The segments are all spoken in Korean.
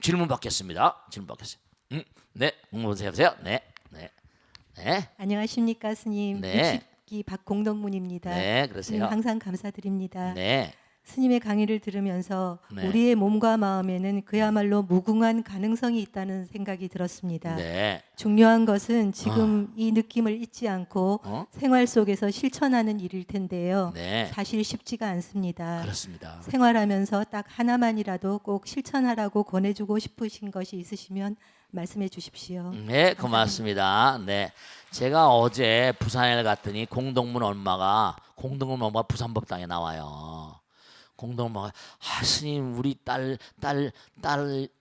질문 받겠습니다. 질문 받겠어요. 네, 여보세요. 네, 네, 네, 안녕하십니까 스님. 네, 60기 박공덕문입니다. 네, 스님 그러세요. 항상 감사드립니다. 네, 스님의 강의를 들으면서 네, 우리의 몸과 마음에는 그야말로 무궁한 가능성이 있다는 생각이 들었습니다. 네. 중요한 것은 지금 어, 이 느낌을 잊지 않고 어, 생활 속에서 실천하는 일일 텐데요. 네, 사실 쉽지가 않습니다. 그렇습니다. 생활하면서 딱 하나만이라도 꼭 실천하라고 권해주고 싶으신 것이 있으시면 말씀해 주십시오. 네, 감사합니다. 고맙습니다. 네, 제가 어제 부산에 갔더니 공동문 엄마가 부산법당에 나와요. 공동모가 스님 우리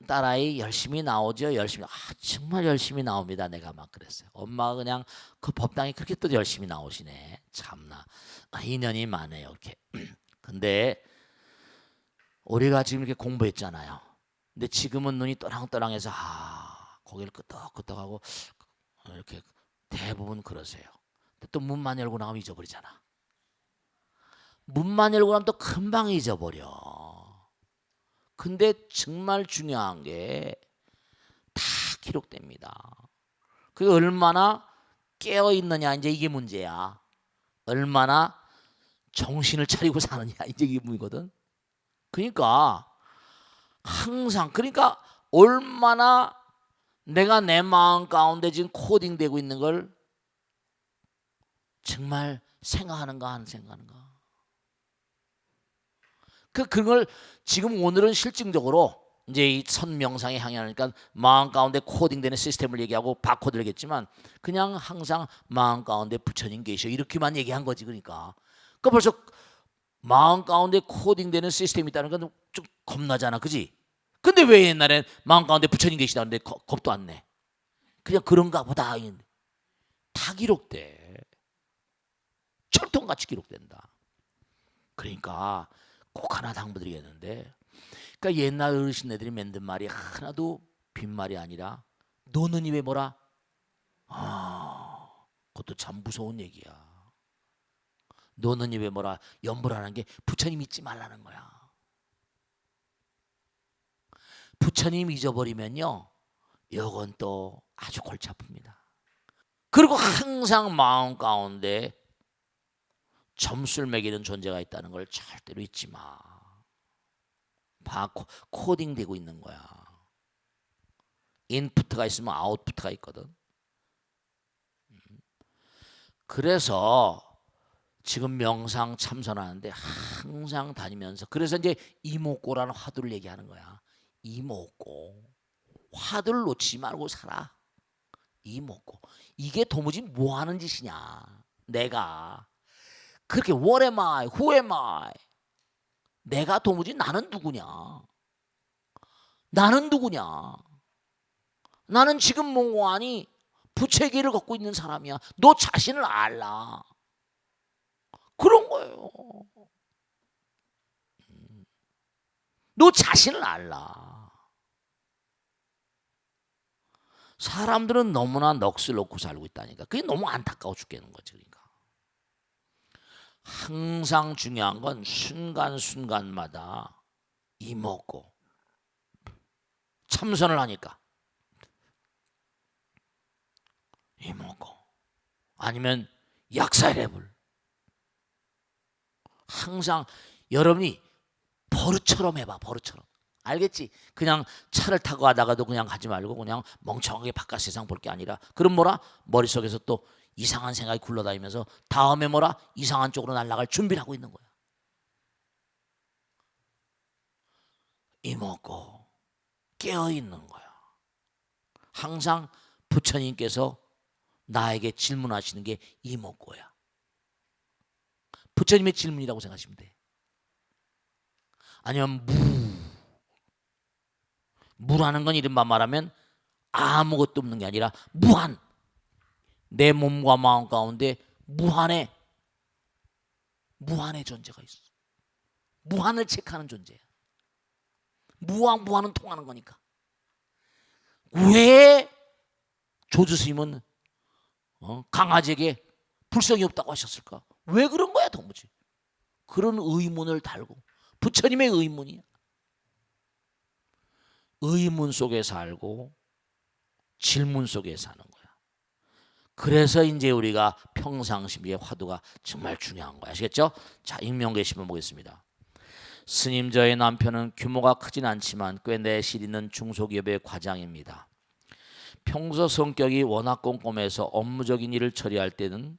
딸아이 열심히 나오죠. 열심히 정말 열심히 나옵니다. 내가 막 그랬어요. 엄마가 그냥 그 법당에 그렇게 또 열심히 나오시네. 참나 인연이 많네요. 이렇게. 근데 우리가 지금 이렇게 공부했잖아요. 근데 지금은 눈이 또랑또랑해서 고개를 끄덕끄덕하고 이렇게 대부분 그러세요. 근데 또 문만 열고 나가면 잊어버리잖아. 문만 열고 나면 또 금방 잊어버려. 근데 정말 중요한 게 다 기록됩니다. 그게 얼마나 깨어 있느냐 이제 이게 문제야. 얼마나 정신을 차리고 사느냐 이제 이게 문제거든. 그러니까 항상 얼마나 내가 내 마음 가운데 지금 코딩되고 있는 걸 정말 생각하는가 안 생각하는가. 그걸 지금 오늘은 실증적으로 이제 이 선명상에 향하니까 마음 가운데 코딩되는 시스템을 얘기하고 바코드를 얘기했지만 그냥 항상 마음 가운데 부처님 계셔 이렇게만 얘기한 거지. 그러니까 벌써 마음 가운데 코딩되는 시스템이 있다는 건 좀 겁나잖아, 그지? 근데 왜 옛날엔 마음 가운데 부처님 계시다는데 겁도 안 내? 그냥 그런가 보다. 다 기록돼. 철통같이 기록된다. 그러니까 꼭 하나 당부드리겠는데, 그러니까 옛날 어르신네들이 만든 말이 하나도 빈말이 아니라 너는 입에 뭐라? 그것도 참 무서운 얘기야. 너는 입에 뭐라? 염불하는 게 부처님 잊지 말라는 거야. 부처님 잊어버리면요, 이건 또 아주 골치 아픕니다. 그리고 항상 마음 가운데 점수를 매기는 존재가 있다는 걸 절대로 잊지 마. 코딩되고 있는 거야. 인풋가 있으면 아웃풋가 있거든. 그래서 지금 명상 참선하는데 항상 다니면서 그래서 이제 이목고라는 화두를 얘기하는 거야. 이목고. 화두를 놓치지 말고 살아. 이목고. 이게 도무지 뭐 하는 짓이냐. 내가 그렇게 what am I? Who am I? 내가 도무지 나는 누구냐? 나는 누구냐? 나는 지금 몽고하니 부채기를 걷고 있는 사람이야. 너 자신을 알라. 그런 거예요. 너 자신을 알라. 사람들은 너무나 넋을 놓고 살고 있다니까. 그게 너무 안타까워 죽겠는 거지. 그러니까 항상 중요한 건 순간순간마다 이먹고 참선을 하니까 이먹고 아니면 약사레불 항상 여러분이 버릇처럼 해봐. 버릇처럼. 알겠지? 그냥 차를 타고 가다가도 그냥 가지 말고 그냥 멍청하게 바깥 세상 볼 게 아니라 그럼 뭐라? 머릿속에서 또 이상한 생각이 굴러다니면서 다음에 뭐라? 이상한 쪽으로 날아갈 준비를 하고 있는 거야. 이먹고 깨어있는 거야. 항상 부처님께서 나에게 질문하시는 게 이먹고야. 부처님의 질문이라고 생각하시면 돼. 아니면 무라는 건 이른바 말하면 아무것도 없는 게 아니라 무한. 내 몸과 마음 가운데 무한의 존재가 있어. 무한을 체크하는 존재야. 무한은 통하는 거니까. 왜 조주 스님은 강아지에게 불성이 없다고 하셨을까? 왜 그런 거야 도무지. 그런 의문을 달고 부처님의 의문이야. 의문 속에 살고 질문 속에 사는 거야. 그래서 이제 우리가 평상시의 화두가 정말 중요한 거야. 아시겠죠? 자, 익명 게시판 보겠습니다. 스님, 저의 남편은 규모가 크진 않지만 꽤 내실 있는 중소기업의 과장입니다. 평소 성격이 워낙 꼼꼼해서 업무적인 일을 처리할 때든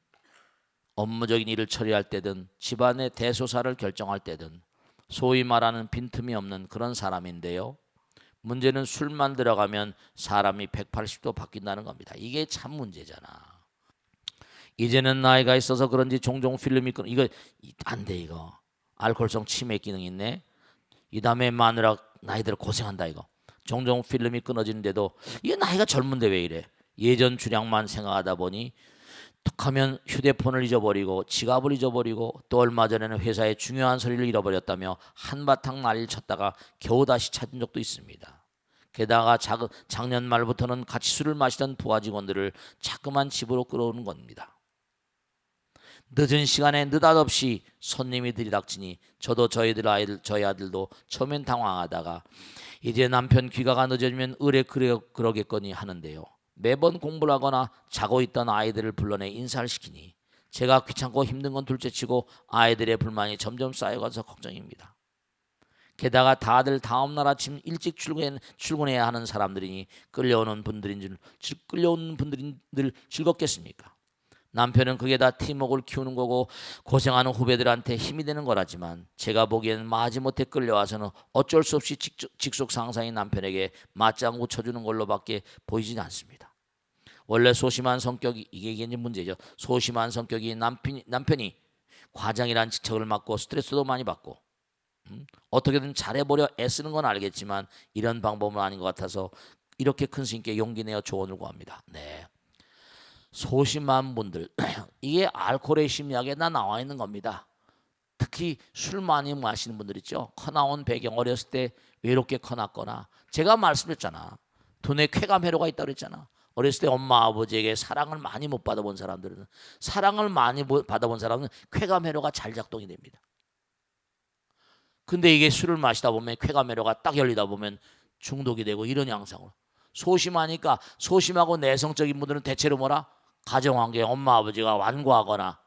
집안의 대소사를 결정할 때든 소위 말하는 빈틈이 없는 그런 사람인데요. 문제는 술만 들어가면 사람이 180도 바뀐다는 겁니다. 이게 참 문제잖아. 이제는 나이가 있어서 그런지 종종 필름이 이거 안 돼. 이거 알코올성 치매 기능이 있네. 이 다음에 마누라 나이 들어 고생한다. 이거 종종 필름이 끊어지는데도 이게 나이가 젊은데 왜 이래. 예전 주량만 생각하다 보니 툭하면 휴대폰을 잊어버리고 지갑을 잊어버리고 또 얼마 전에는 회사의 중요한 서류를 잃어버렸다며 한바탕 난리를 쳤다가 겨우 다시 찾은 적도 있습니다. 게다가 작년 말부터는 같이 술을 마시던 부하 직원들을 자꾸만 집으로 끌어오는 겁니다. 늦은 시간에 느닷없이 손님이 들이닥치니 저도 저희 아들도 처음엔 당황하다가 이제 남편 귀가가 늦어지면 의뢰 그러겠거니 하는데요. 매번 공부를 하거나 자고 있던 아이들을 불러내 인사를 시키니 제가 귀찮고 힘든 건 둘째치고 아이들의 불만이 점점 쌓여가서 걱정입니다. 게다가 다들 다음날 아침 일찍 출근해야 하는 사람들이니 끌려오는 분들인들 즐겁겠습니까? 남편은 그게 다 팀워크를 키우는 거고 고생하는 후배들한테 힘이 되는 거라지만 제가 보기에는 마지못해 끌려와서는 어쩔 수 없이 직속 상사인 남편에게 맞장구 쳐주는 걸로밖에 보이진 않습니다. 원래 소심한 성격이 이게 이제 문제죠. 소심한 성격이 남편이 과장이란 직책을 맡고 스트레스도 많이 받고 어떻게든 잘해보려 애쓰는 건 알겠지만 이런 방법은 아닌 것 같아서 이렇게 큰 스님께 용기 내어 조언을 구합니다. 네. 소심한 분들 이게 알코올의 심리학에 다 나와 있는 겁니다. 특히 술 많이 마시는 분들 있죠. 커나온 배경 어렸을 때 외롭게 커났거나 제가 말씀드렸잖아. 두뇌 쾌감 회로가 있다고 그랬잖아. 어렸을 때 엄마 아버지에게 사랑을 많이 못 받아본 사람들은 쾌감 회로가 잘 작동이 됩니다. 근데 이게 술을 마시다 보면 쾌감 회로가 딱 열리다 보면 중독이 되고 이런 양상으로 소심하니까 소심하고 내성적인 분들은 대체로 뭐라? 가정환경에 엄마 아버지가 완고하거나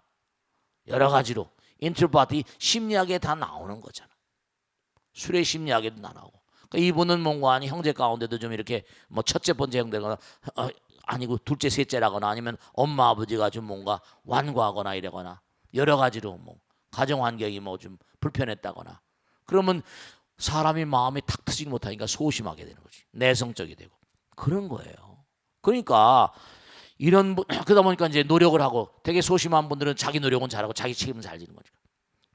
여러 가지로 인트로파티 심리학에 다 나오는 거잖아. 술의 심리학에도 나오고. 그러니까 이분은 뭔가 아니 형제 가운데도 좀 이렇게 뭐 첫째 번째 형제거나 아니고 둘째 셋째라거나 아니면 엄마 아버지가 좀 뭔가 완고하거나 이러거나 여러 가지로 뭐 가정 환경이 뭐 좀 불편했다거나 그러면 사람이 마음이 탁 트지 못하니까 소심하게 되는 거지. 내성적이 되고 그런 거예요. 그러니까 그러다 보니까 이제 노력을 하고 되게 소심한 분들은 자기 노력은 잘하고 자기 책임은 잘 지는 거니까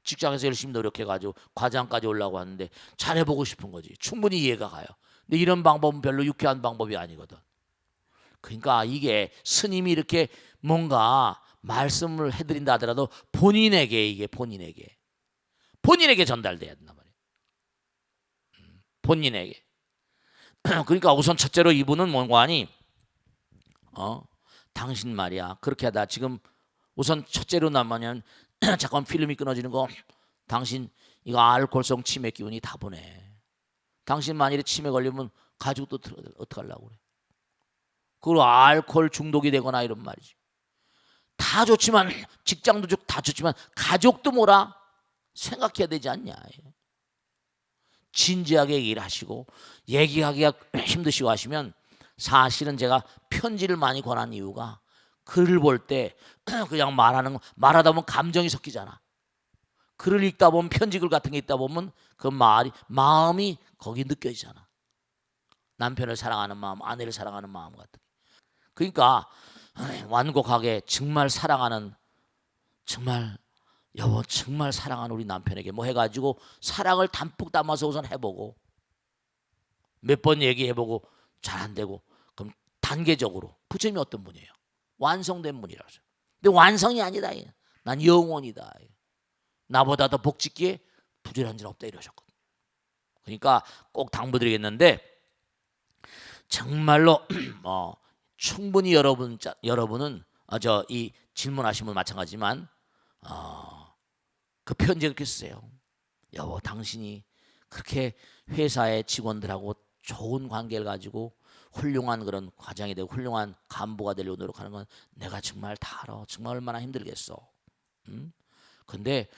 직장에서 열심히 노력해가지고 과장까지 올라고 하는데 잘해보고 싶은 거지. 충분히 이해가 가요. 근데 이런 방법은 별로 유쾌한 방법이 아니거든. 그러니까 이게 스님이 이렇게 뭔가 말씀을 해드린다 하더라도 본인에게 전달돼야 된단 말이에요. 본인에게. 그러니까 우선 첫째로 이분은 뭔가 하니 당신 말이야 그렇게 하다 지금 우선 첫째로 나면 잠깐 필름이 끊어지는 거 당신 이거 알코올성 치매 기운이 다 보내. 당신 만일에 치매 걸리면 가족도 어떡하려고 그래. 그리고 알코올 중독이 되거나 이런 말이지. 다 좋지만 직장도 다 좋지만 가족도 뭐라 생각해야 되지 않냐. 진지하게 얘기를 하시고 얘기하기가 힘드시고 하시면 사실은 제가 편지를 많이 권한 이유가 글을 볼 때 그냥 말하다 보면 감정이 섞이잖아. 글을 읽다 보면 편지글 같은 게 있다 보면 그 마음이 거기 느껴지잖아. 남편을 사랑하는 마음, 아내를 사랑하는 마음 같은. 그러니까 완곡하게 정말 사랑하는 여보 정말 사랑하는 우리 남편에게 뭐 해가지고 사랑을 담뿍 담아서 우선 해보고 몇 번 얘기해보고 잘 안 되고 그럼 단계적으로 부처님이 어떤 분이에요? 완성된 분이라서. 근데 완성이 아니다. 난 영원이다. 나보다 더 복짓기에 부질한 줄 없다 이러셨거든요. 그러니까 꼭 당부드리겠는데 정말로 충분히 여러분은 이 질문하신 분 마찬가지지만 그 편지 그렇게 쓰세요. 여보 당신이 그렇게 회사의 직원들하고 좋은 관계를 가지고 훌륭한 그런 과장이 되고 훌륭한 간부가 되려고 노력하는 건 내가 정말 다 알아. 정말 얼마나 힘들겠어. 응? 근데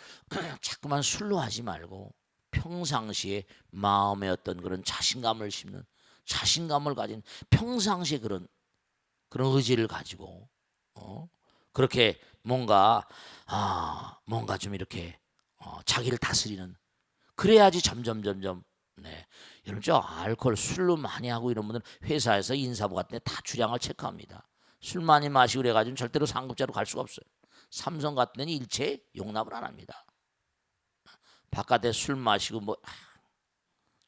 자꾸만 술로 하지 말고 평상시에 마음에 어떤 그런 자신감을 심는, 자신감을 가진 평상시에 그런 의지를 가지고 그렇게 뭔가 뭔가 좀 이렇게 자기를 다스리는, 그래야지 점점 네. 여러분 저 알코올 술로 많이 하고 이런 분들 회사에서 인사부 같은 데 다 주량을 체크합니다. 술 많이 마시고 그래가지고 절대로 상급자로 갈 수가 없어요. 삼성 같은 데는 일체 용납을 안 합니다. 바깥에 술 마시고 뭐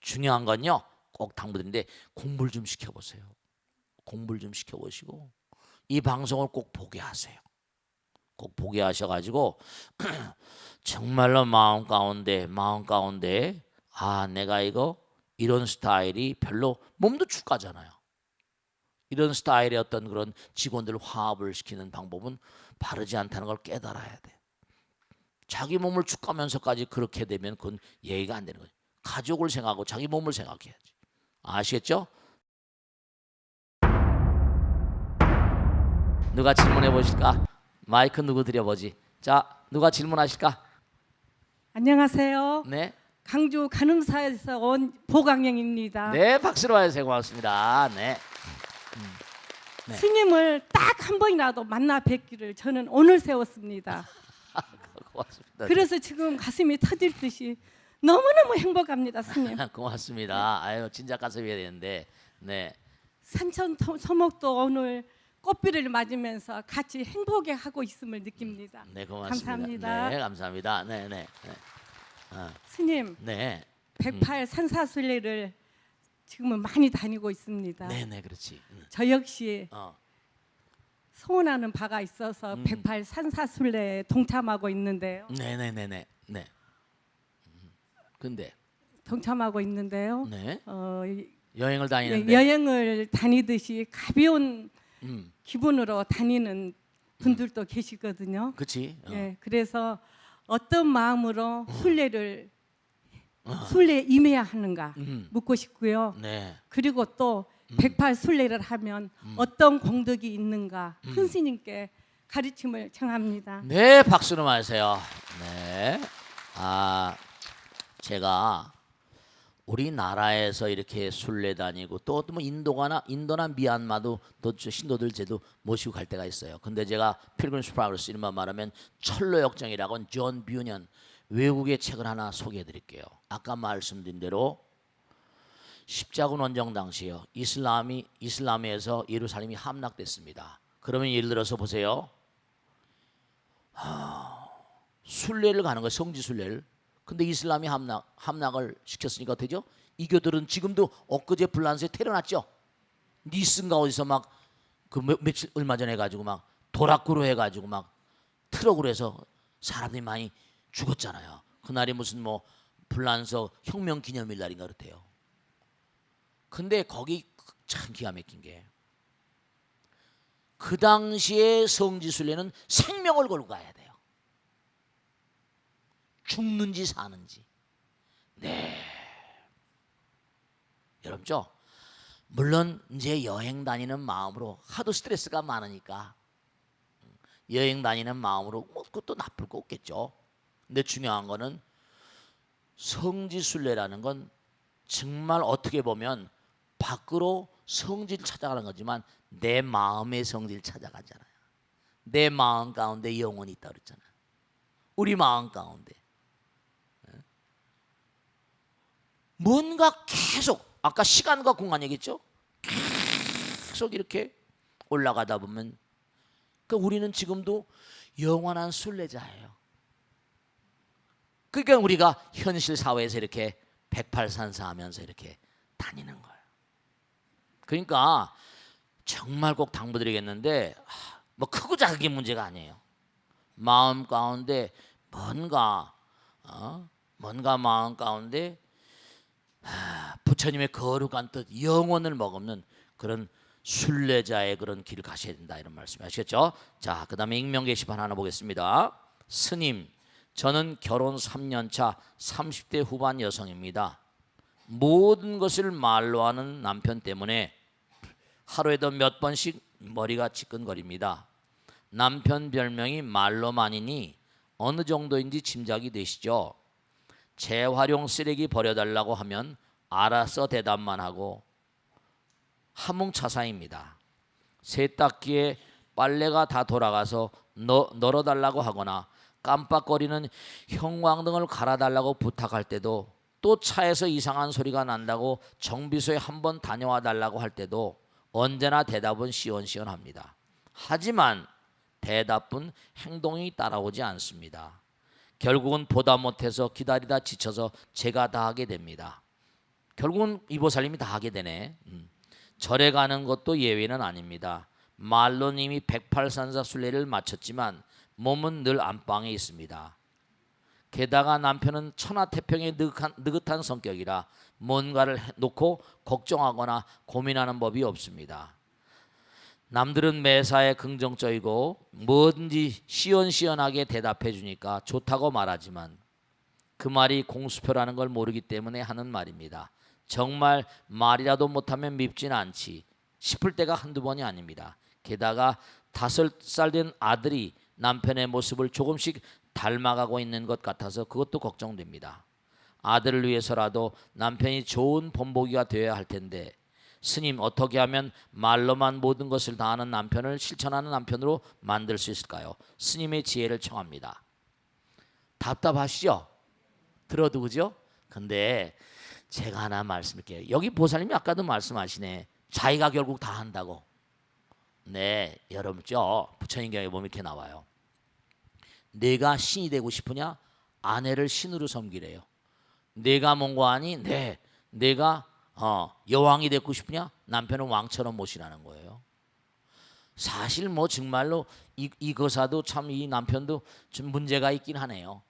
중요한 건요 꼭 당부드리는데 공부를 좀 시켜보세요. 공부를 좀 시켜보시고 이 방송을 꼭 보게 하세요. 꼭 보게 하셔가지고 정말로 마음 가운데 내가 이런 스타일이 별로, 몸도 축가잖아요. 이런 스타일의 어떤 그런 직원들 화합을 시키는 방법은 바르지 않다는 걸 깨달아야 돼. 자기 몸을 축가면서까지 그렇게 되면 그건 예의가 안 되는 거예요. 가족을 생각하고 자기 몸을 생각해야지. 아시겠죠? 누가 질문해 보실까? 마이크 누구 드려보지? 자, 누가 질문하실까? 안녕하세요. 네, 강주 간흥사에서 온 보강영입니다. 네, 박수로 해주세요. 고맙습니다. 네, 네. 스님을 딱 한 번이라도 만나 뵙기를 저는 오늘 세웠습니다. 고맙습니다. 그래서 지금 가슴이 터질 듯이 너무너무 행복합니다, 스님. 고맙습니다. 아유, 진작 가서 뵈야 되는데, 네, 산천 서목도 오늘 꽃비를 맞으면서 같이 행복해 하고 있음을 느낍니다. 네, 고맙습니다. 감사합니다. 네, 감사합니다. 네, 네, 네. 스님, 네, 108 산사순례를 지금은 많이 다니고 있습니다. 네, 네, 그렇지. 저 역시 어, 소원하는 바가 있어서 108 산사순례에 동참하고 있는데요. 네, 네, 네, 네, 네. 근데, 동참하고 있는데요. 네, 이- 여행을 다니는데, 여행을 다니듯이 가벼운 음, 기분으로 다니는 분들도 계시거든요. 그렇지. 예, 그래서 어떤 마음으로 순례에 임해야 하는가 묻고 싶고요. 네, 그리고 또 108 순례를 하면 어떤 공덕이 있는가 큰 스님께 가르침을 청합니다. 네, 박수로 마세요. 네, 제가 우리나라에서 이렇게 순례 다니고 또 뭐 인도나 미얀마도 또 신도들 제도 모시고 갈 때가 있어요. 근데 제가 필그림스 프로그레스 이름만 말하면 철로역정이라고 존 뷰년 외국의 책을 하나 소개해 드릴게요. 아까 말씀드린 대로 십자군 원정 당시요. 이슬람에서 예루살렘이 함락됐습니다. 그러면 예를 들어서 보세요. 순례를 가는 거예요. 성지 순례를. 근데 이슬람이 함락을 시켰으니까 되죠? 이교들은 지금도 엊그제 불란서에 테러 났죠? 니슨가 어디서 막 그 며칠 얼마 전에 해가지고 막 도락구로 해가지고 막 트럭으로 해서 사람들이 많이 죽었잖아요. 그날이 무슨 뭐 불란서 혁명 기념일 날인가 그렇대요. 근데 거기 참 기가 막힌 게 그 당시에 성지 순례는 생명을 걸고 가야 돼요. 죽는지 사는지. 네. 여러분죠. 물론 이제 여행 다니는 마음으로 하도 스트레스가 많으니까 여행 다니는 마음으로 뭐 그것도 나쁠 거 없겠죠. 근데 중요한 거는 성지순례라는 건 정말 어떻게 보면 밖으로 성지를 찾아가는 거지만 내 마음의 성지를 찾아가잖아요. 내 마음 가운데 영혼이 있다 그랬잖아요. 우리 마음 가운데 뭔가 계속 아까 시간과 공간 얘기했죠. 계속 이렇게 올라가다 보면 그러니까 우리는 지금도 영원한 순례자예요. 그러니까 우리가 현실 사회에서 이렇게 108산사하면서 이렇게 다니는 거예요. 그러니까 정말 꼭 당부드리겠는데 뭐 크고 작은 문제가 아니에요. 마음 가운데 뭔가 마음 가운데 부처님의 거룩한 뜻 영혼을 머금는 그런 순례자의 그런 길을 가셔야 된다 이런 말씀 아시겠죠? 자, 그 다음에 익명 게시판 하나 보겠습니다. 스님, 저는 결혼 3년 차 30대 후반 여성입니다. 모든 것을 말로 하는 남편 때문에 하루에도 몇 번씩 머리가 지끈거립니다. 남편 별명이 말로만이니 어느 정도인지 짐작이 되시죠? 재활용 쓰레기 버려달라고 하면 알아서 대답만 하고 하몽차사입니다. 세탁기에 빨래가 다 돌아가서 널어달라고 하거나 깜빡거리는 형광등을 갈아달라고 부탁할 때도, 또 차에서 이상한 소리가 난다고 정비소에 한번 다녀와 달라고 할 때도 언제나 대답은 시원시원합니다. 하지만 대답은 행동이 따라오지 않습니다. 결국은 보다 못해서 기다리다 지쳐서 제가 다 하게 됩니다. 결국은 이보살님이 다 하게 되네. 절에 가는 것도 예외는 아닙니다. 말로는 이미 108산사 순례를 마쳤지만 몸은 늘 안방에 있습니다. 게다가 남편은 천하태평의 느긋한 성격이라 뭔가를 놓고 걱정하거나 고민하는 법이 없습니다. 남들은 매사에 긍정적이고 뭐든지 시원시원하게 대답해 주니까 좋다고 말하지만 그 말이 공수표라는 걸 모르기 때문에 하는 말입니다. 정말 말이라도 못하면 밉진 않지 싶을 때가 한두 번이 아닙니다. 게다가 5살 된 아들이 남편의 모습을 조금씩 닮아가고 있는 것 같아서 그것도 걱정됩니다. 아들을 위해서라도 남편이 좋은 본보기가 되어야 할 텐데 스님, 어떻게 하면 말로만 모든 것을 다하는 남편을 실천하는 남편으로 만들 수 있을까요? 스님의 지혜를 청합니다. 답답하시죠? 들어도 그죠? 근데 제가 하나 말씀드릴게요. 여기 보살님이 아까도 말씀하시네. 자기가 결국 다 한다고. 네, 여러분 부처님 경에 보면 이렇게 나와요. 내가 신이 되고 싶으냐? 아내를 신으로 섬기래요. 내가 뭔가 하니? 네, 내가 여왕이 되고 싶으냐? 남편은 왕처럼 모시라는 거예요. 사실 뭐 정말로 이 거사도 참 이 남편도 좀 문제가 있긴 하네요.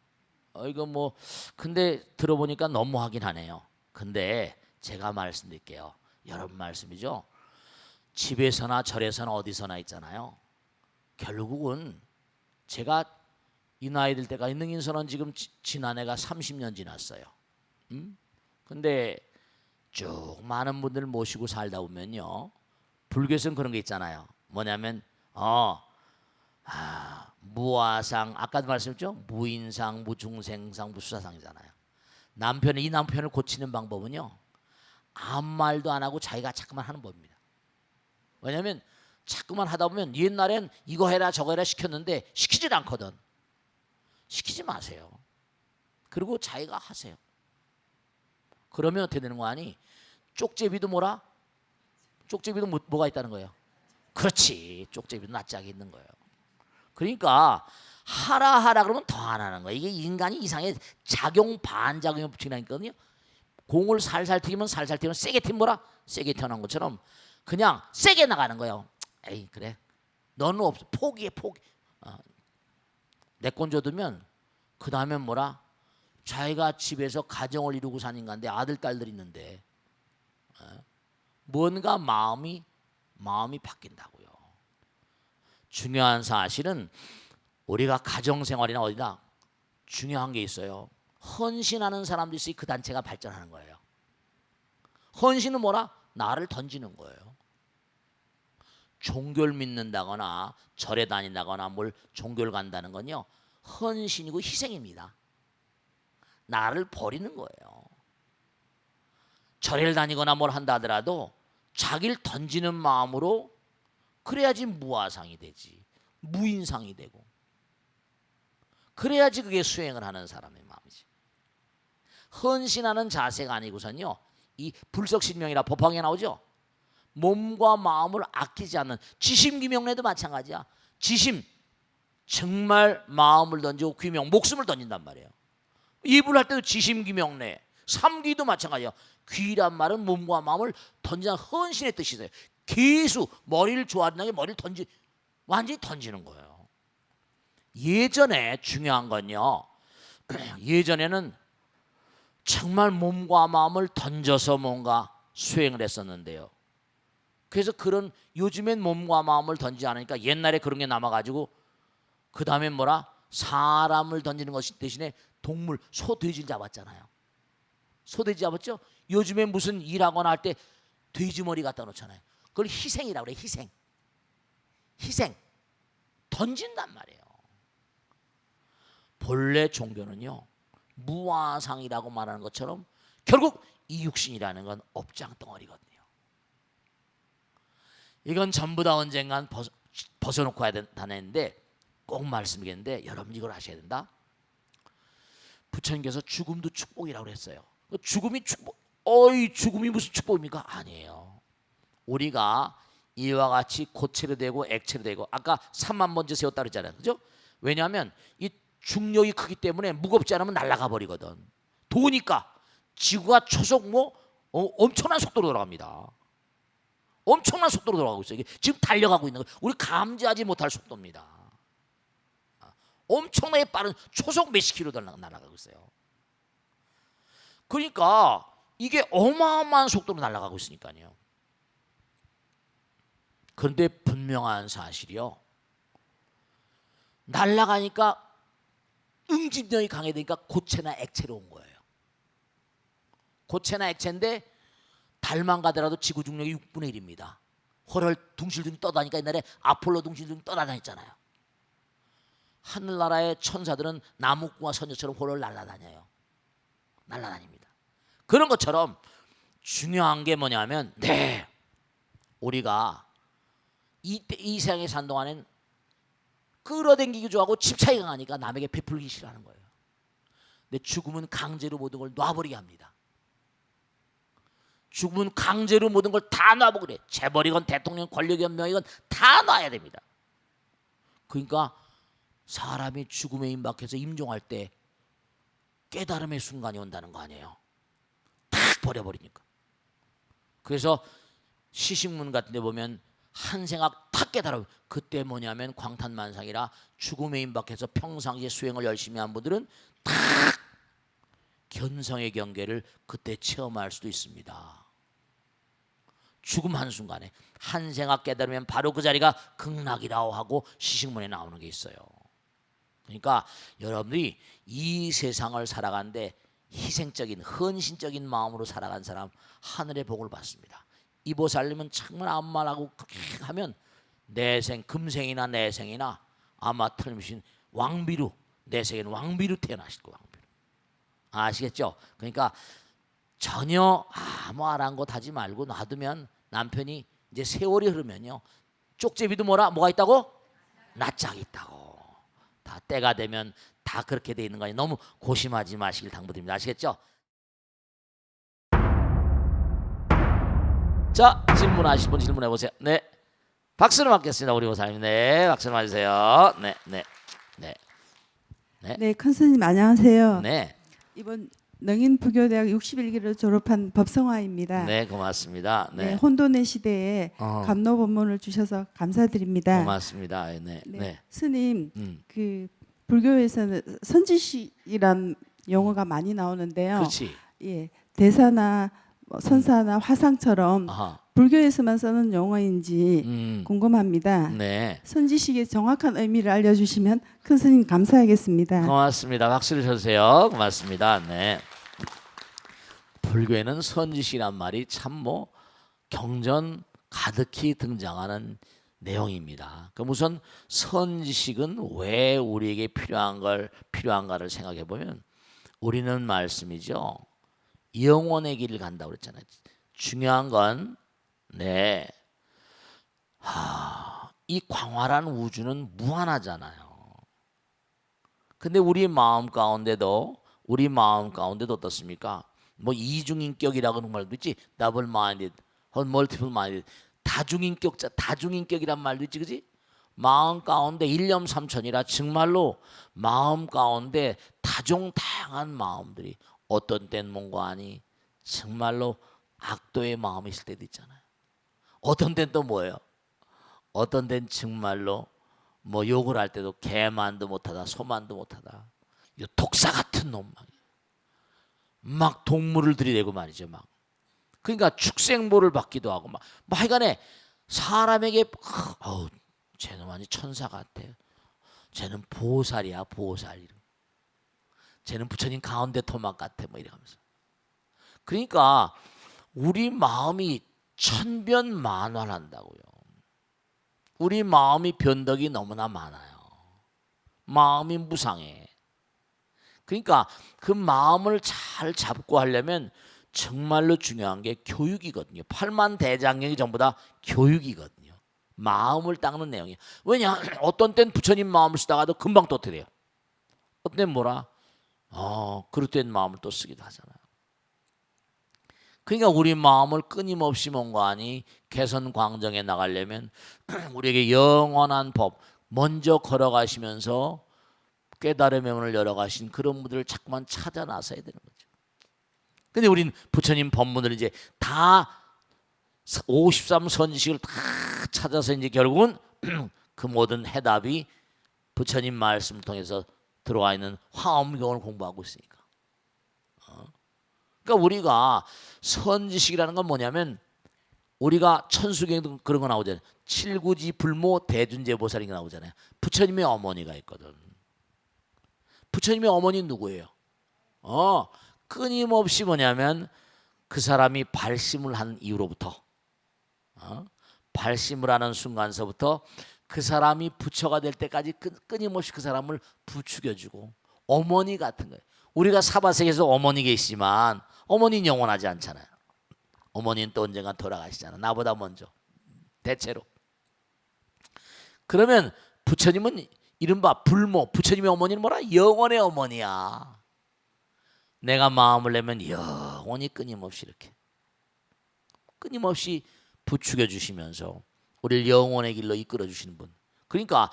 이거 뭐 근데 들어보니까 너무하긴 하네요. 근데 제가 말씀드릴게요. 여러분 말씀이죠. 집에서나 절에서나 어디서나 있잖아요. 결국은 제가 이 나이 들 때가 능인선언 지금 지난해가 30년 지났어요. 근데 쭉 많은 분들 모시고 살다 보면요, 불교에서는 그런 게 있잖아요. 뭐냐면 무아상, 아까도 말씀했죠. 무인상, 무중생상, 무수사상이잖아요. 이 남편을 고치는 방법은요, 아무 말도 안 하고 자기가 자꾸만 하는 법입니다. 왜냐하면 자꾸만 하다 보면 옛날엔 이거 해라 저거 해라 시켰는데 시키질 않거든. 시키지 마세요. 그리고 자기가 하세요. 그러면 어떻게 되는 거 아니? 쪽제비도 뭐라? 쪽제비도 뭐가 있다는 거예요? 그렇지. 쪽제비도 낯짝이 있는 거예요. 그러니까 하라 그러면 더 안 하는 거예요. 이게 인간이 이상해. 작용 반작용이 붙이니까요. 공을 살살 튀기면 세게 튀면 뭐라? 세게 튀어나온 것처럼 그냥 세게 나가는 거예요. 에이 그래. 너는 없어. 포기해. 내 건 줘두면 그 다음엔 뭐라? 자기가 집에서 가정을 이루고 사는 건데 아들 딸들 있는데 뭔가 마음이 바뀐다고요. 중요한 사실은 우리가 가정생활이나 어디나 중요한 게 있어요. 헌신하는 사람들이 있어야 그 단체가 발전하는 거예요. 헌신은 뭐라? 나를 던지는 거예요. 종교를 믿는다거나 절에 다닌다거나 뭘 종교를 간다는 건요, 헌신이고 희생입니다. 나를 버리는 거예요. 절을 다니거나 뭘 한다 하더라도 자기를 던지는 마음으로 그래야지 무아상이 되지, 무인상이 되고, 그래야지 그게 수행을 하는 사람의 마음이지. 헌신하는 자세가 아니고선요, 이 불석신명이라 법화경에 나오죠. 몸과 마음을 아끼지 않는 지심귀명례도 마찬가지야. 지심, 정말 마음을 던지고 귀명, 목숨을 던진단 말이에요. 입을 할 때도 지심귀명례, 삼귀도 마찬가지야. 귀란 말은 몸과 마음을 던지는 헌신의 뜻이 있어요. 계속 머리를 좋아한다는 게 머리를 완전히 던지는 거예요. 예전에 중요한 건요, 예전에는 정말 몸과 마음을 던져서 뭔가 수행을 했었는데요. 그래서 그런 요즘엔 몸과 마음을 던지지 않으니까 옛날에 그런 게 남아가지고 그 다음에 뭐라? 사람을 던지는 것 대신에 동물, 소, 돼지를 잡았잖아요. 소돼지 잡았죠? 요즘에 무슨 일하거나 할 때 돼지머리 갖다 놓잖아요. 그걸 희생이라고 그래. 희생 던진단 말이에요. 본래 종교는요 무아상이라고 말하는 것처럼 결국 이 육신이라는 건 업장덩어리거든요. 이건 전부 다 언젠간 벗어놓고 해야 다는데 꼭 말씀드리겠는데 여러분 이걸 아셔야 된다. 부처님께서 죽음도 축복이라고 했어요. 죽음이 축복, 죽음이 무슨 축복입니까? 아니에요. 우리가 이와 같이 고체로 되고 액체로 되고 아까 3만 번째 세웠다 그랬잖아요. 그죠? 왜냐하면 이 중력이 크기 때문에 무겁지 않으면 날아가 버리거든. 도니까 지구가 초속 엄청난 속도로 돌아갑니다. 엄청난 속도로 돌아가고 있어요. 이게 지금 달려가고 있는 거예요. 우리 감지하지 못할 속도입니다. 엄청나게 빠른 초속 몇십 킬로 날아가고 있어요. 그러니까 이게 어마어마한 속도로 날아가고 있으니까요. 그런데 분명한 사실이요. 날아가니까 응집력이 강해지니까 고체나 액체로 온 거예요. 고체나 액체인데 달만 가더라도 지구 중력이 6분의 1입니다. 훨훨 둥실둥실 떠다니까 옛날에 아폴로 둥실둥실 떠다녔잖아요. 하늘나라의 천사들은 나무꾼과 선녀처럼 훨훨 날아다녀요. 날아다닙니다. 그런 것처럼 중요한 게 뭐냐면 우리가 이 세상에 산 동안엔 끌어당기기 좋아하고 집착이 강하니까 남에게 베풀기 싫어하는 거예요. 근데 죽음은 강제로 모든 걸 놔버리게 합니다. 죽음은 강제로 모든 걸 다 놔보고 그래. 재벌이건 대통령, 권력이건 명예건 다 놔야 됩니다. 그러니까 사람이 죽음에 임박해서 임종할 때 깨달음의 순간이 온다는 거 아니에요. 탁 버려버리니까. 그래서 시식문 같은 데 보면 한 생각 탁 깨달아. 그때 뭐냐면 광탄만상이라 죽음에 임박해서 평상시에 수행을 열심히 한 분들은 탁 견성의 경계를 그때 체험할 수도 있습니다. 죽음 한순간에 한 생각 깨달으면 바로 그 자리가 극락이라고 하고 시식문에 나오는 게 있어요. 그러니까 여러분들이 이 세상을 살아가는데 희생적인 헌신적인 마음으로 살아간 사람 하늘의 복을 받습니다. 이보살님은 정말 아무 말하고 하면 내생 금생이나 내생이나 아마 틀림없이 왕비로 내생에는 왕비로 태어나실 거예요. 왕비로. 아시겠죠? 그러니까 전혀 아무 아랑곳 하지 말고 놔두면 남편이 이제 세월이 흐르면요 쪽제비도 뭐가 있다고? 낯짝이 있다고. 다 때가 되면 다 그렇게 돼 있는 거 아니에요. 너무 고심하지 마시길 당부드립니다. 아시겠죠? 자, 질문하실 분 질문해 보세요. 네, 박수를 받겠습니다. 우리 보사님. 네, 박수를 맞으세요. 네, 큰 스님 안녕하세요. 네, 이번 능인부교대학 61기를 졸업한 법성화입니다. 네, 고맙습니다. 네, 네, 혼돈의 시대에 감로법문을 주셔서 감사드립니다. 고맙습니다. 네, 네, 네. 스님, 그 불교에서는 선지식이란 용어가 많이 나오는데요. 그렇지. 예, 대사나 선사나 화상처럼 아하. 불교에서만 쓰는 용어인지 궁금합니다. 네, 선지식의 정확한 의미를 알려주시면 큰 스님 감사하겠습니다. 고맙습니다. 박수를 쳐주세요. 고맙습니다. 네. 불교에는 선지식이란 말이 참 경전 가득히 등장하는 내용입니다. 그럼 우선 선지식은 왜 우리에게 필요한가를 생각해 보면 우리는 말씀이죠. 영원의 길을 간다고 그랬잖아요. 중요한 건 이 광활한 우주는 무한하잖아요. 근데 우리 마음 가운데도 어떻습니까? 이중인격이라고 하는 말도 있지. 더블 마인디드, 멀티플 마인디드. 다중인격이란 말도 있지, 그지? 마음 가운데 일념삼천이라 정말로 마음 가운데 다양한 마음들이 어떤 때는 뭔가 아니 정말로 악도의 마음이 있을 때도 있잖아요. 어떤 때는 또 뭐예요? 어떤 때는 정말로 욕을 할 때도 개만도 못하다, 소만도 못하다. 독사 같은 놈 막 동물을 들이대고 말이죠, 막. 그러니까 축생보를 받기도 하고 하여간에 사람에게 쟤는 완전 천사 같아. 쟤는 보살이야, 보살. 쟤는 부처님 가운데 토막 같아, 이러면서. 그러니까 우리 마음이 천변만화한다고요. 우리 마음이 변덕이 너무나 많아요. 마음이 무상해. 그러니까 그 마음을 잘 잡고 하려면 정말로 중요한 게 교육이거든요. 팔만대장경이 전부 다 교육이거든요. 마음을 닦는 내용이에요. 왜냐? 어떤 땐 부처님 마음을 쓰다가도 금방 또 어떻게 돼요? 어떤 땐 뭐라? 그릇된 마음을 또 쓰기도 하잖아요. 그러니까 우리 마음을 끊임없이 뭔가하니 개선 광정에 나가려면 우리에게 영원한 법 먼저 걸어가시면서 깨달음의 문을 열어가신 그런 분들을 자꾸만 찾아 나서야 되는 거죠. 근데 우린 부처님 법문을 이제 다 53선지식을 다 찾아서 이제 결국은 그 모든 해답이 부처님 말씀을 통해서 들어와 있는 화엄경을 공부하고 있으니까. 그러니까 우리가 선지식이라는 건 뭐냐면 우리가 천수경도 그런 거 나오잖아요. 칠구지 불모 대준제보살인 게 나오잖아요. 부처님의 어머니가 있거든. 부처님의 어머니는 누구예요? 끊임없이 뭐냐면 그 사람이 발심을 한 이후로부터 발심을 하는 순간서부터 그 사람이 부처가 될 때까지 끊임없이 그 사람을 부추겨주고 어머니 같은 거예요. 우리가 사바세계에서 어머니 계시지만 어머니는 영원하지 않잖아요. 어머니는 또 언젠가 돌아가시잖아. 나보다 먼저. 대체로. 그러면 부처님은 이른바 불모, 부처님의 어머니는 뭐라? 영원의 어머니야. 내가 마음을 내면 영원히 끊임없이 이렇게 끊임없이 부추겨 주시면서 우리를 영원의 길로 이끌어 주시는 분. 그러니까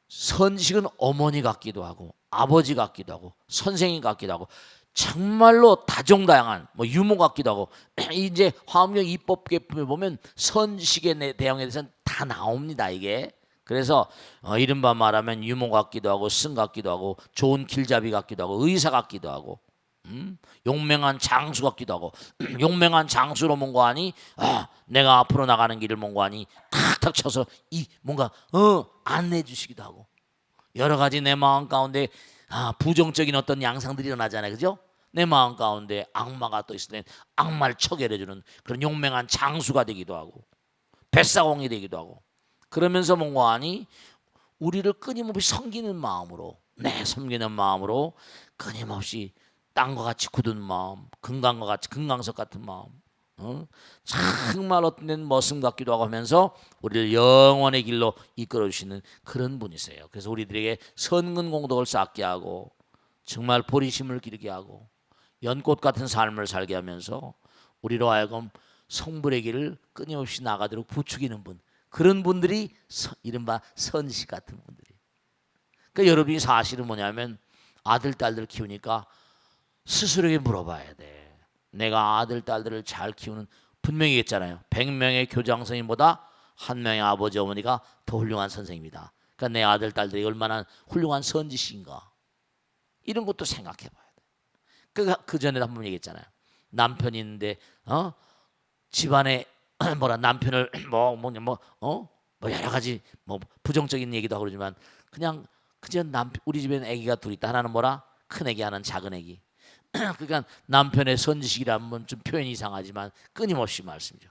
선식은 어머니 같기도 하고 아버지 같기도 하고 선생님 같기도 하고 정말로 다종다양한 유모 같기도 하고 이제 화엄경 입법계품에 보면 선식에 대형에 대해서는 다 나옵니다. 이게 그래서 이른바 말하면 유모 같기도 하고 승 같기도 하고 좋은 길잡이 같기도 하고 의사 같기도 하고 용맹한 장수 같기도 하고 용맹한 장수로 뭔가 하니 내가 앞으로 나가는 길을 뭔가 하니 탁탁 쳐서 이 뭔가 안내해 주시기도 하고 여러 가지 내 마음 가운데 부정적인 어떤 양상들이 일어나잖아요. 그죠? 내 마음 가운데 악마가 또 있을 때 악마를 처결해주는 그런 용맹한 장수가 되기도 하고 뱃사공이 되기도 하고 그러면서 뭔가 하니 우리를 끊임없이 섬기는 마음으로 섬기는 마음으로 끊임없이 땅과 같이 굳은 마음 금강과 같이 금강석 같은 마음 정말 어떤 데는 머슴 같기도 하고 하면서 우리를 영원의 길로 이끌어 주시는 그런 분이세요. 그래서 우리들에게 선근 공덕을 쌓게 하고 정말 보리심을 기르게 하고 연꽃 같은 삶을 살게 하면서 우리로 하여금 성불의 길을 끊임없이 나가도록 부추기는 분 그런 분들이 이른바 선식 같은 분들이. 그러니까 여러분이 사실은 뭐냐면 아들 딸들 키우니까 스스로에게 물어봐야 돼. 내가 아들 딸들을 잘 키우는 분명히 있잖아요. 100명의 교장 선생님보다 한 명의 아버지 어머니가 더 훌륭한 선생님이다. 그러니까 내 아들 딸들이 얼마나 훌륭한 선지식인가 이런 것도 생각해 봐야 돼. 그 전에 한번 얘기했잖아요. 남편이 있는데 집안에 남편을 여러 가지 부정적인 얘기도 하고 그러지만 그냥 우리 집에는 아기가 둘 있다. 하나는 뭐라? 큰 아기 하나는 작은 아기. 그러니까 남편의 선지식이라면 좀 표현이 이상하지만 끊임없이 말씀이죠.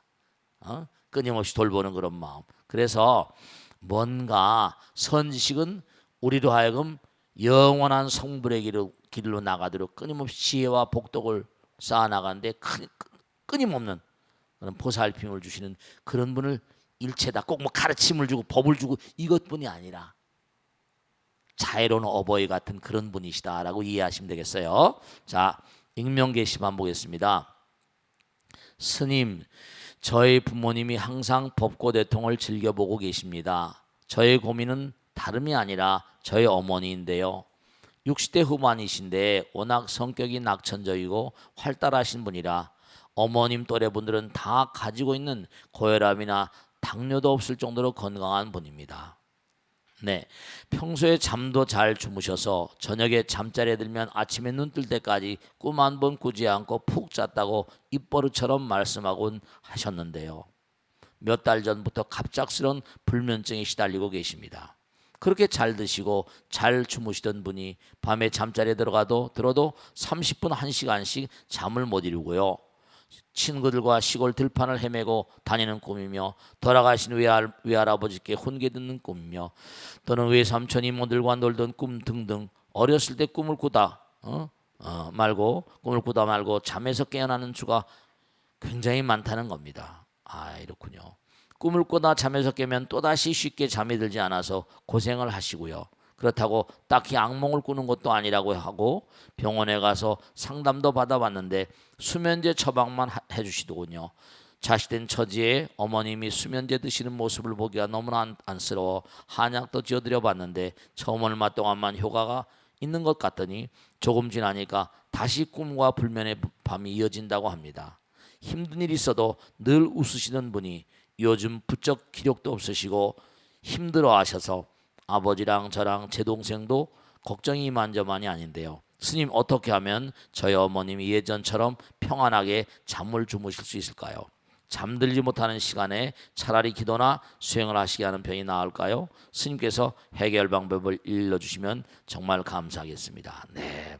끊임없이 돌보는 그런 마음. 그래서 뭔가 선지식은 우리로 하여금 영원한 성불의 길로 나가도록 끊임없이 지혜와 복덕을 쌓아나가는데 끊임없는 그런 보살핌을 주시는 그런 분을 일체다. 꼭 가르침을 주고 법을 주고 이것뿐이 아니라 자애로운 어버이 같은 그런 분이시다라고 이해하시면 되겠어요. 자, 익명 게시판 보겠습니다. 스님, 저희 부모님이 항상 법고대통을 즐겨보고 계십니다. 저의 고민은 다름이 아니라 저희 어머니인데요. 60대 후반이신데 워낙 성격이 낙천적이고 활달하신 분이라 어머님 또래분들은 다 가지고 있는 고혈압이나 당뇨도 없을 정도로 건강한 분입니다. 네, 평소에 잠도 잘 주무셔서 저녁에 잠자리에 들면 아침에 눈 뜰 때까지 꿈 한 번 꾸지 않고 푹 잤다고 입버릇처럼 말씀하곤 하셨는데요. 몇 달 전부터 갑작스런 불면증에 시달리고 계십니다. 그렇게 잘 드시고 잘 주무시던 분이 밤에 잠자리에 들어도 30분 1시간씩 잠을 못 이루고요. 친구들과 시골 들판을 헤매고 다니는 꿈이며 돌아가신 외할아버지께 훈계 듣는 꿈이며 또는 외삼촌 이모들과 놀던 꿈 등등 어렸을 때 꿈을 꾸다 말고 잠에서 깨어나는 수가 굉장히 많다는 겁니다. 아, 이렇군요. 꿈을 꾸다 잠에서 깨면 또다시 쉽게 잠이 들지 않아서 고생을 하시고요. 그렇다고 딱히 악몽을 꾸는 것도 아니라고 하고 병원에 가서 상담도 받아봤는데 수면제 처방만 해주시더군요. 자식된 처지에 어머님이 수면제 드시는 모습을 보기가 너무나 안쓰러워 한약도 지어드려 봤는데 처음 얼마 동안만 효과가 있는 것 같더니 조금 지나니까 다시 꿈과 불면의 밤이 이어진다고 합니다. 힘든 일이 있어도 늘 웃으시던 분이 요즘 부쩍 기력도 없으시고 힘들어하셔서 아버지랑 저랑 제 동생도 걱정이 이만저만이 아닌데요. 스님, 어떻게 하면 저희 어머님이 예전처럼 평안하게 잠을 주무실 수 있을까요? 잠들지 못하는 시간에 차라리 기도나 수행을 하시게 하는 편이 나을까요? 스님께서 해결 방법을 일러주시면 정말 감사하겠습니다. 네.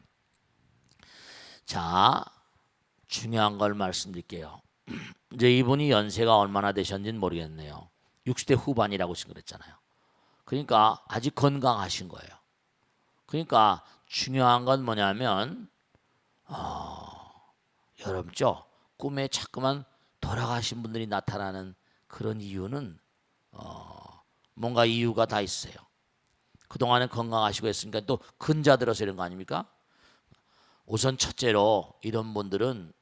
자, 중요한 걸 말씀드릴게요. 이제 이분이 연세가 얼마나 되셨는지는 모르겠네요. 60대 후반이라고 지금 그랬잖아요. 그러니까 아직 건강하신 거예요. 그러니까 중요한 건 뭐냐면 여러분죠, 꿈에 자꾸만 돌아가신 분들이 나타나는 그런 이유는 뭔가 이유가 다 있어요. 그동안에 건강하시고 했으니까 또 근자 들어서 이런 거 아닙니까? 우선 첫째로 이런 분들은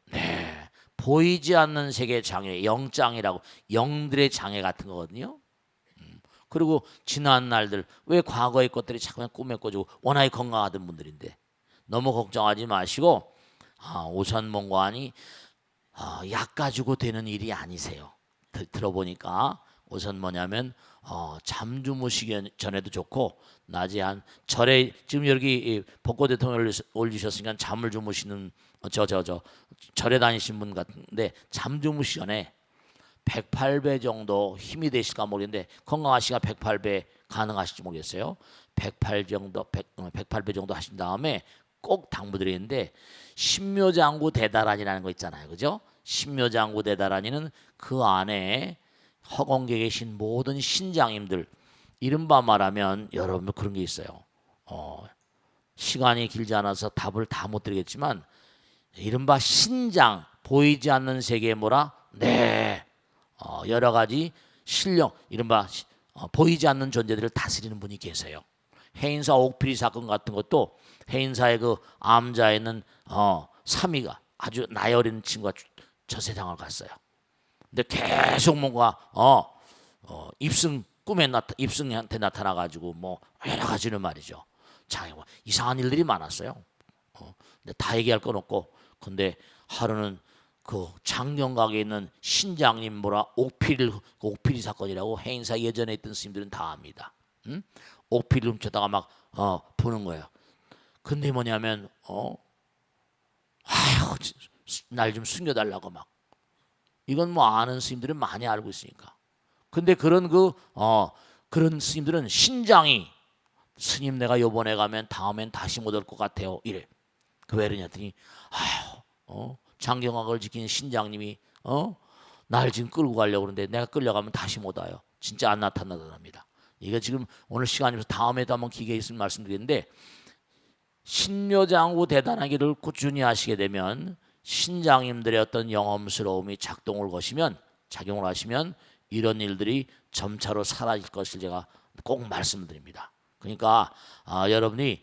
보이지 않는 세계 장애, 영장이라고, 영들의 장애 같은 거거든요. 그리고 지난 날들, 왜 과거의 것들이 자꾸 꿈에 꿔지고 워낙에 건강하던 분들인데 너무 걱정하지 마시고 오선몽관이 약 가지고 되는 일이 아니세요. 들어보니까 우선 뭐냐면 잠 주무시기 전에도 좋고 낮에 한 절에 지금 여기 복고 대통령을 올리셨으니까 잠을 주무시는 절에 다니신 분 같은데 잠 주무시기 전에 108배 정도 힘이 되실까 모르겠는데 건강하시가 108배 가능하실지 모르겠어요. 108배 정도 하신 다음에 꼭 당부드리는데 신묘장구 대다란이라는 거 있잖아요. 그죠? 신묘장구 대다란이는 그 안에 허공계에 계신 모든 신장님들, 이른바 말하면 여러분 그런 게 있어요. 시간이 길지 않아서 답을 다 못 드리겠지만 이른바 신장, 보이지 않는 세계에 뭐라? 여러 가지 신령, 이른바 보이지 않는 존재들을 다스리는 분이 계세요. 해인사 옥피리 사건 같은 것도 해인사의 그 암자에 있는 사미가 아주 나이 어린 친구가 저 세상을 갔어요. 근데 계속 뭔가 입승한테 나타나 가지고 뭐 여러 가지는 말이죠. 자, 이상한 일들이 많았어요. 근데 다 얘기할 건 없고, 근데 하루는 그 장경각에 있는 신장님 뭐라 옥피리 사건이라고 해인사 예전에 있던 스님들은 다 압니다. 옥피리를 훔쳤다가 막 부는 거예요. 근데 뭐냐면 날 좀 숨겨달라고 막, 이건 뭐 아는 스님들은 많이 알고 있으니까. 근데 그런 그런 스님들은 신장이 스님 내가 요번에 가면 다음엔 다시 못 올 것 같아요 이래. 그 왜 그러냐더니 장경학을 지키는 신장님이 날 지금 끌고 가려고 그러는데 내가 끌려가면 다시 못 와요. 진짜 안 나타나더랍니다. 이게 지금 오늘 시간이 없어서 다음에도 한번 기회 있으면 말씀드리는데, 신묘장구 대단하기를 꾸준히 하시게 되면 신장님들의 어떤 영험스러움이 작용을 하시면 이런 일들이 점차로 사라질 것을 제가 꼭 말씀드립니다. 그러니까 여러분이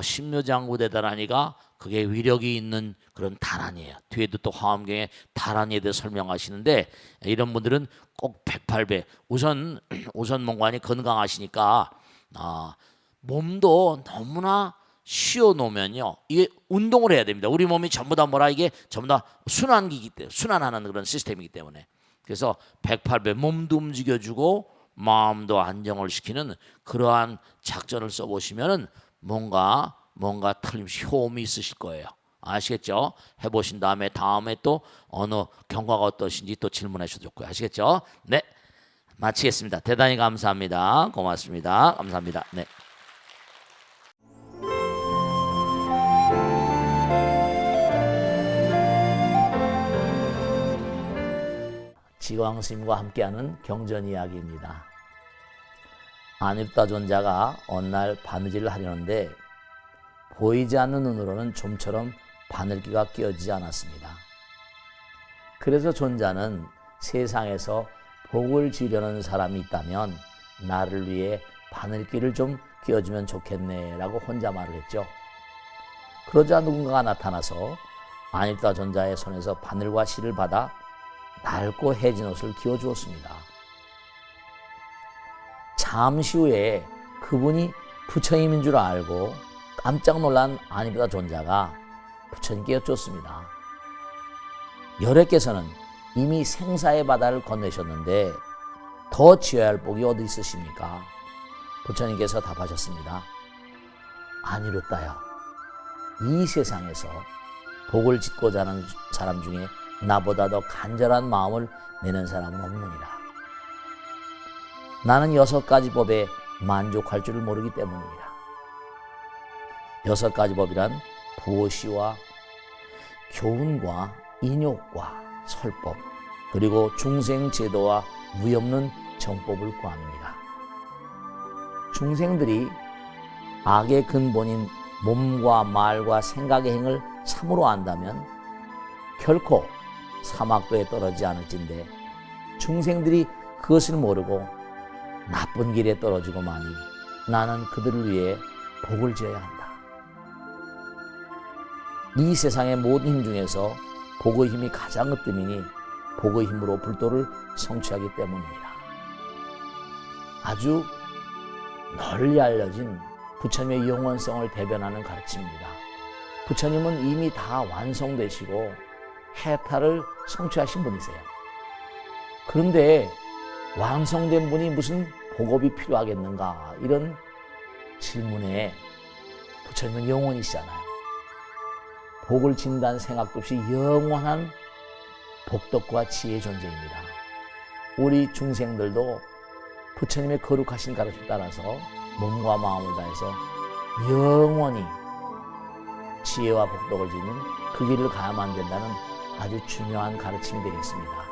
신묘장구 대단하니가 그게 위력이 있는 그런 다란이에요. 뒤에도 또 화엄경에 다란이에 대해 설명하시는데 이런 분들은 꼭 108배 우선 몽관이 건강하시니까 몸도 너무나 쉬어 놓으면요, 이게 운동을 해야 됩니다. 우리 몸이 전부 다 이게 전부 다 순환기이기 때문에, 순환하는 그런 시스템이기 때문에, 그래서 108배 몸도 움직여주고 마음도 안정을 시키는 그러한 작전을 써보시면은 뭔가 틀림없이 효험이 있으실 거예요. 아시겠죠? 해보신 다음에 또 어느 경과가 어떠신지 또 질문해 주셔도 좋고요. 아시겠죠? 네. 마치겠습니다. 대단히 감사합니다. 고맙습니다. 감사합니다. 네. 지광 스님과 함께하는 경전 이야기입니다. 아니루타 존자가 어느 날 바느질을 하려는데 보이지 않는 눈으로는 좀처럼 바늘기가 끼어지지 않았습니다. 그래서 존자는 세상에서 복을 지려는 사람이 있다면 나를 위해 바늘기를 좀 끼워주면 좋겠네 라고 혼자 말을 했죠. 그러자 누군가가 나타나서 아니루타 존자의 손에서 바늘과 실을 받아 낡고 해진 옷을 끼워주었습니다. 잠시 후에 그분이 부처님인 줄 알고 깜짝 놀란 아니루타 존자가 부처님께 여쭙습니다. 열애께서는 이미 생사의 바다를 건너셨는데 더 지어야 할 복이 어디 있으십니까? 부처님께서 답하셨습니다. 아니루타요, 이 세상에서 복을 짓고자 하는 사람 중에 나보다 더 간절한 마음을 내는 사람은 없느니라. 나는 6가지 법에 만족할 줄을 모르기 때문이라. 6가지 법이란 보시와 교훈과 인욕과 설법, 그리고 중생제도와 무없는 정법을 구함입니다. 중생들이 악의 근본인 몸과 말과 생각의 행을 참으로 안다면 결코 사막도에 떨어지지 않을진데 중생들이 그것을 모르고 나쁜 길에 떨어지고마니 나는 그들을 위해 복을 지어야 한다. 이 세상의 모든 힘 중에서 복의 힘이 가장 으뜸이니 복의 힘으로 불도를 성취하기 때문입니다. 아주 널리 알려진 부처님의 영원성을 대변하는 가르침입니다. 부처님은 이미 다 완성되시고 해탈을 성취하신 분이세요. 그런데 완성된 분이 무슨 복업이 필요하겠는가? 이런 질문에 부처님은 영원이시잖아요. 복을 진다는 생각도 없이 영원한 복덕과 지혜의 존재입니다. 우리 중생들도 부처님의 거룩하신 가르침 따라서 몸과 마음을 다해서 영원히 지혜와 복덕을 짓는 그 길을 가야만 된다는 아주 중요한 가르침이 되겠습니다.